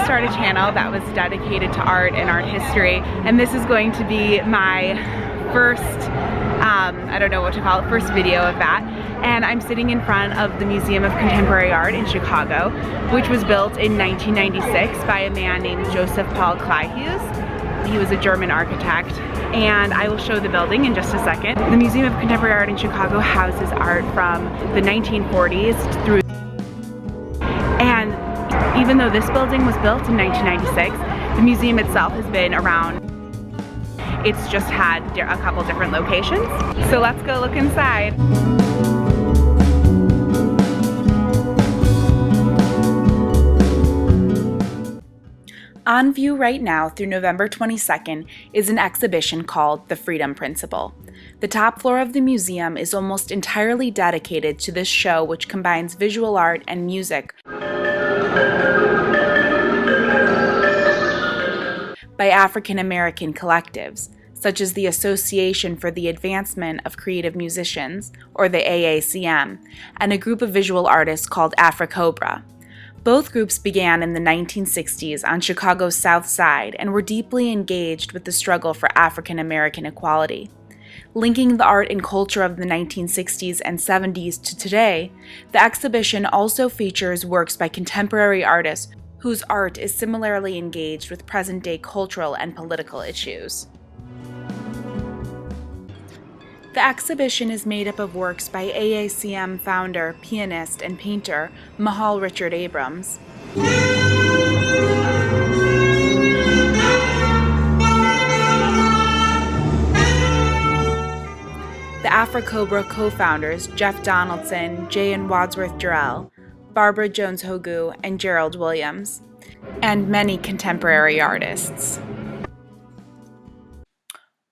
start a channel that was dedicated to art and art history, and this is going to be my first, I don't know what to call it, first video of that. And I'm sitting in front of the Museum of Contemporary Art in Chicago, which was built in 1996 by a man named Joseph Paul Clayhuse. He was a German architect, and I will show the building in just a second. The Museum of Contemporary Art in Chicago houses art from the 1940s through, and even though this building was built in 1996, the museum itself has been around. It's just had a couple different locations. So let's go look inside. On view right now through November 22nd is an exhibition called The Freedom Principle. The top floor of the museum is almost entirely dedicated to this show, which combines visual art and music by African American collectives, such as the Association for the Advancement of Creative Musicians, or the AACM, and a group of visual artists called Africobra. Both groups began in the 1960s on Chicago's South Side and were deeply engaged with the struggle for African American equality. Linking the art and culture of the 1960s and 70s to today, the exhibition also features works by contemporary artists whose art is similarly engaged with present-day cultural and political issues. The exhibition is made up of works by AACM founder, pianist, and painter Mahal Richard Abrams, the Africobra co-founders Jeff Donaldson, J. and Wadsworth Gerald, Barbara Jones-Hogu, and Gerald Williams, and many contemporary artists.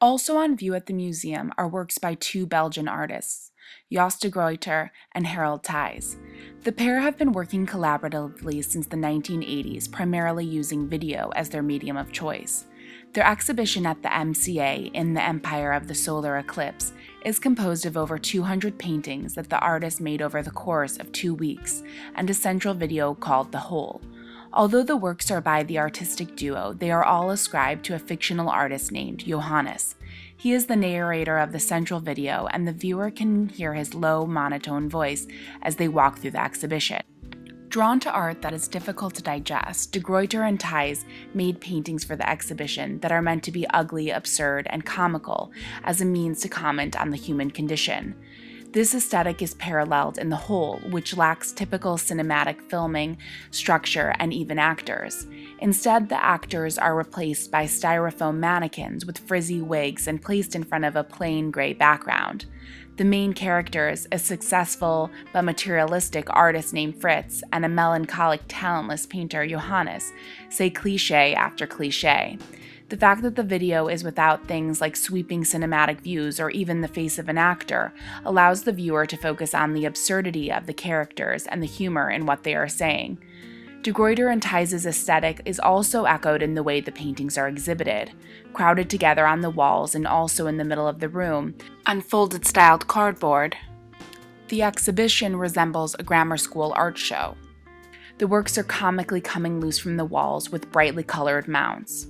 Also on view at the museum are works by two Belgian artists, Jos de Gruyter and Harald Thys. The pair have been working collaboratively since the 1980s, primarily using video as their medium of choice. Their exhibition at the MCA in the Empire of the Solar Eclipse is composed of over 200 paintings that the artists made over the course of 2 weeks, and a central video called The Whole. Although the works are by the artistic duo, they are all ascribed to a fictional artist named Johannes. He is the narrator of the central video, and the viewer can hear his low, monotone voice as they walk through the exhibition. Drawn to art that is difficult to digest, de Gruyter and Thys made paintings for the exhibition that are meant to be ugly, absurd, and comical as a means to comment on the human condition. This aesthetic is paralleled in The Whole, which lacks typical cinematic filming, structure, and even actors. Instead, the actors are replaced by styrofoam mannequins with frizzy wigs and placed in front of a plain gray background. The main characters, a successful but materialistic artist named Fritz and a melancholic, talentless painter, Johannes, say cliché after cliché. The fact that the video is without things like sweeping cinematic views or even the face of an actor allows the viewer to focus on the absurdity of the characters and the humor in what they are saying. De Gruyter and Thys' aesthetic is also echoed in the way the paintings are exhibited, crowded together on the walls and also in the middle of the room, on folded styled cardboard. The exhibition resembles a grammar school art show. The works are comically coming loose from the walls with brightly colored mounts.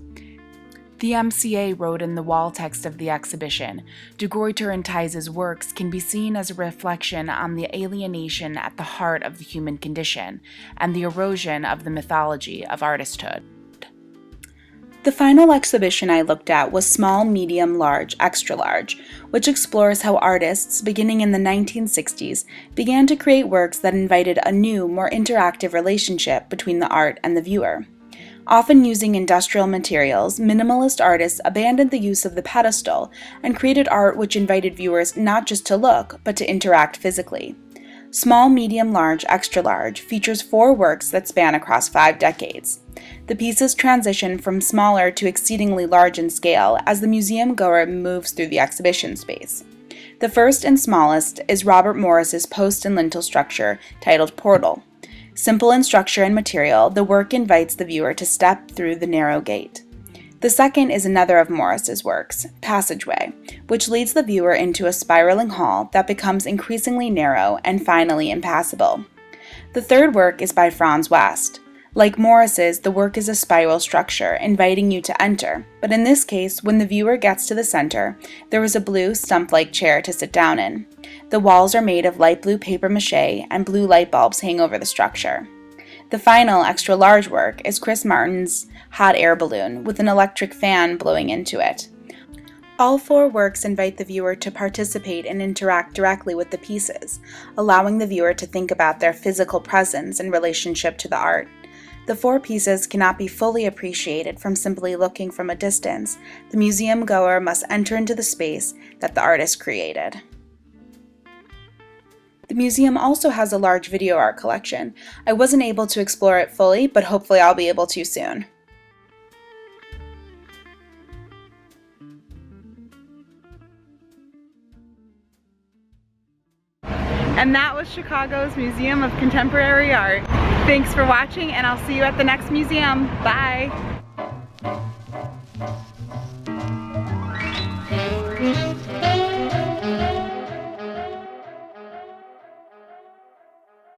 The MCA wrote in the wall text of the exhibition, de Gruyter and Thys' works can be seen as a reflection on the alienation at the heart of the human condition and the erosion of the mythology of artisthood. The final exhibition I looked at was Small, Medium, Large, Extra Large, which explores how artists, beginning in the 1960s, began to create works that invited a new, more interactive relationship between the art and the viewer. Often using industrial materials, minimalist artists abandoned the use of the pedestal and created art which invited viewers not just to look, but to interact physically. Small, Medium, Large, Extra Large features 4 works that span across 5 decades. The pieces transition from smaller to exceedingly large in scale as the museum goer moves through the exhibition space. The first and smallest is Robert Morris's post and lintel structure titled Portal. Simple in structure and material, the work invites the viewer to step through the narrow gate. The second is another of Morris's works, Passageway, which leads the viewer into a spiraling hall that becomes increasingly narrow and finally impassable. The third work is by Franz West, Like Morris's, the work is a spiral structure, inviting you to enter, but in this case, when the viewer gets to the center, there is a blue stump-like chair to sit down in. The walls are made of light blue paper mache, and blue light bulbs hang over the structure. The final, extra-large work is Chris Martin's hot air balloon, with an electric fan blowing into it. All 4 works invite the viewer to participate and interact directly with the pieces, allowing the viewer to think about their physical presence in relationship to the art. The 4 pieces cannot be fully appreciated from simply looking from a distance. The museum goer must enter into the space that the artist created. The museum also has a large video art collection. I wasn't able to explore it fully, but hopefully I'll be able to soon. And that was Chicago's Museum of Contemporary Art. Thanks for watching, and I'll see you at the next museum. Bye!